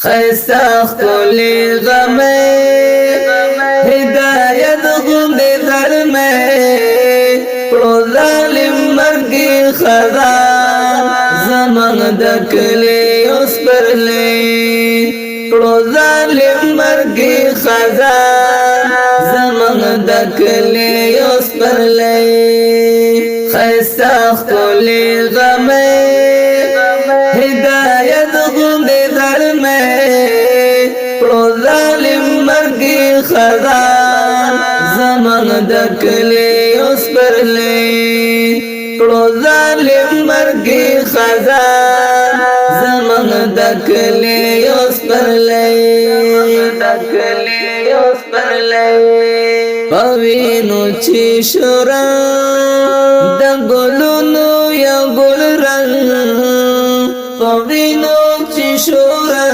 خیستا خلی غمی ہدایت غند ظلمی پرو ظالم مرگی خدا زمان دکلی اس پر لی پرو ظالم مرگی خدا زمان دکلی اس پر لی خیستا خلی غمی ہدایت غند ظلمی پرو ظالم مرگی خدا زمان دکلی اس پر لی پرو ظالم مرگی خدا زمان دکلی اس پر لی پوینو چی شورا د گلونو یا گل رنگ پوینو چی شورا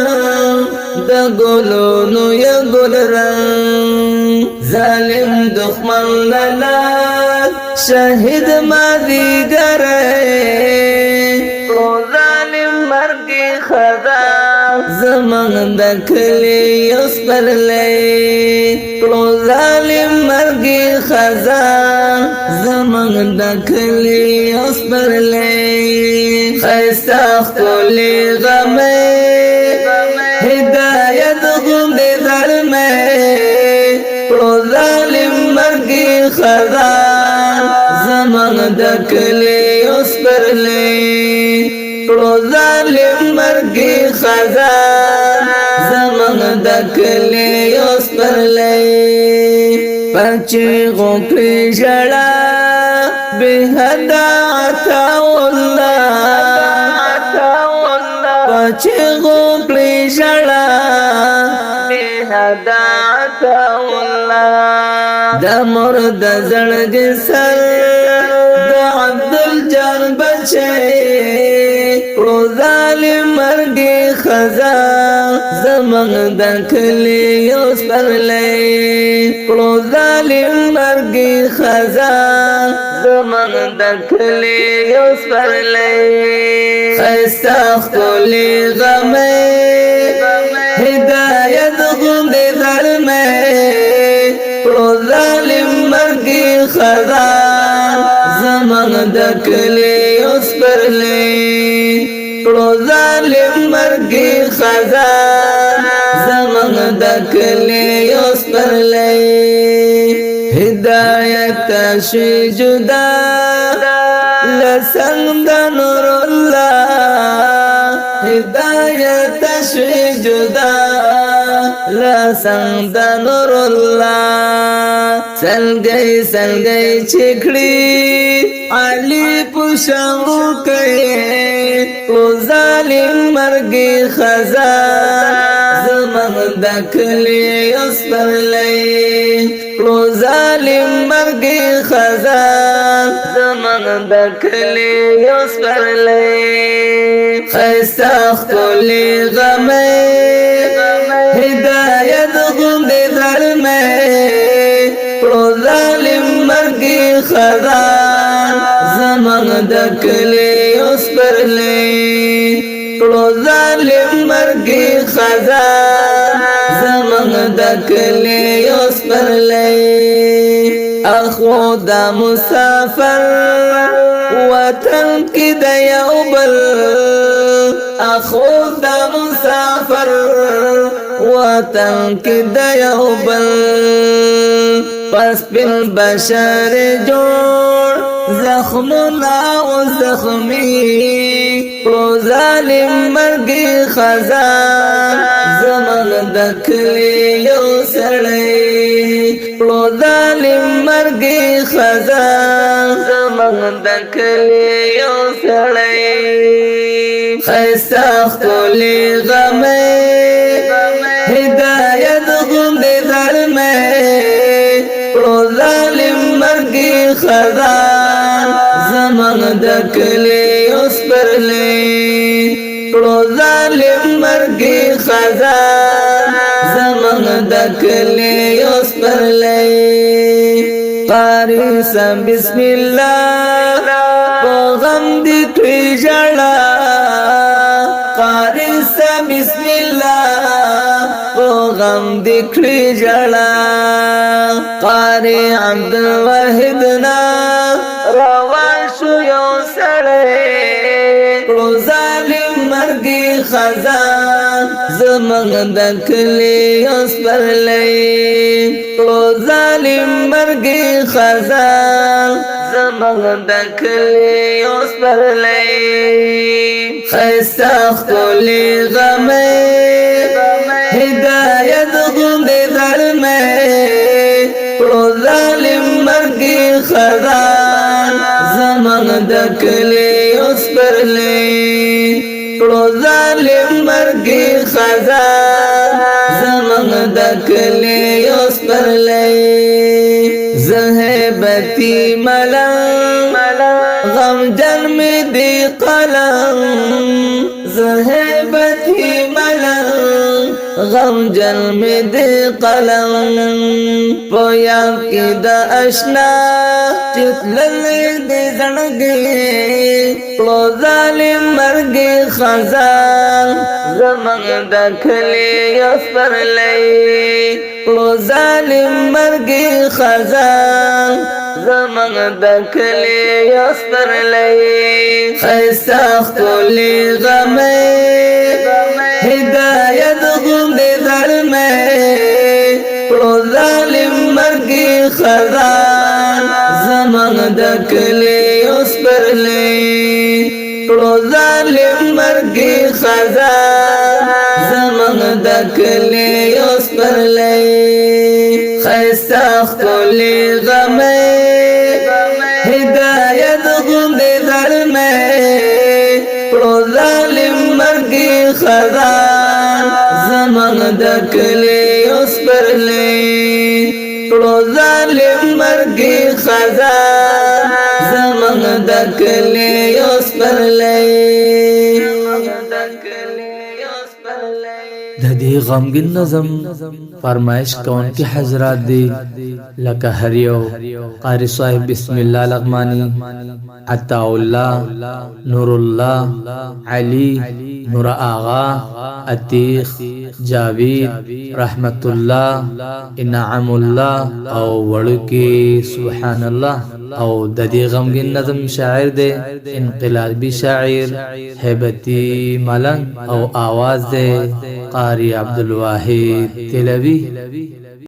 د گلونو یا گل رنگ ظالم دخمن لنا شہید مادی گرے پرو ظالم مرگی خدا زمان دکلی اس پر لئی پرو ظالم مرگی خدا زمان دکلی اس پر لئی خیستا خلی غمی ہدایت غند ظلمی پرو ظالم مرگی خدا زمان دکلی اس پر لئی پرو ظالم مرگی خدا زمان دکلی اس پر لئی پچی غوکلی جڑا بے حدا عطا اللہ پچی غوکلی جڑا بے حدا عطا اللہ دا مرد زرگ سر دا عبدالجان بچے پرو ظالم مرگی خدا زمان دکلی اس پر لئی پرو ظالم مرگی خدا زمان دکلی اس پر لئی خیستا خلی غمی ہدایت غند ظلمی پرو ظالم مرگی خدا زمان دکلی اس پر لئی پرو ظالم مرگی خدا زمان دکلی اس پر لئی ہدایت شی جدا لسند نور اللہ ہدایت شی جدا لسند نور اللہ سلگئی چکڑی علی پشاو کئے پرو ظالم مرگی خدا زمان دکلی اس پر لئی پرو ظالم مرگی خدا زمان دکلی اس پر لئی خیستا خلی غمی ہدایت غند ظلمی پرو ظالم مرگی خدا زمان دکلی اس پر لئی پرو ظالم مرگی خدا زمان دکلی اس پر لئی اخو دا مسافر وطن کی دا یوبل اخو دا مسافر وطن کی دا یوبل پس پل بشر جوڑ زخمنا و زخمی پرو ظالم مرگی خدا زمان دکلی یو سڑی پرو ظالم مرگی خدا زمان دکلی یو سڑی خیستا خلی غمی ہدایت غند ظلمی پرو ظالم مرگی خدا زمان دکلی اس پر لئی پرو ظالم مرگی خدا زمان دکلی اس پر لئی قاری سا بسم اللہ پا غم دی توی جڑا قاری سا بسم اللہ غم دکړي جړا قاری عبدالواحد نا روان شو یو سړی کړو ظالم مرګي خزان زمنګ د کلی اوس پرلې کړو ظالم مرګي خزان زمنګ د کلی اوس پرلې خیستا خلی غمه هدایت غند درمه پړو ظالم مرګي خزان زمنګ د کلی اوس پرلې پړو ظالم مرګي خزان زمنګ د کلی اوس پرلې زهبتی ملنګ غم جن میں دی قلم زہبتی ملنگ غم جن میں دی قلم پویا کی دا اشنا چتلل دی زنگی پلو ظالم مرگی خزان زمنگ دکھلی یسپر لئی پلو ظالم مرگی خزان زمنگ دکھلی یسپر لئی خیستا خلی غمے ہدایت غند درمے پڑو ظالم مرگی خزان زمنگ دکھلی یسپر لئی پڑو ظالم مرگی خزان زمنگ دکھلی یسپر لئی خیستا خلی غمے ہدایت غند درمے پڑو ظالم مرگی خزان زمنگ دکھلی یسپر لئی پڑو ظالم مرگی خزان زمنگ دکھلی یسپر لئی ددی غمگین نظم فرمائش کون کی حضرات دی لکا ہریو قاری صاحب بسم اللہ لغمانی عطا اللہ نور اللہ علی نور آغا عتیق جاوید رحمت اللہ انعام اللہ او وڑکی سبحان اللہ او ددی غمگین نظم شاعر دے انقلابی شاعر ہیبتی ملنگ او آواز دے قاری عبدالواحد تلوی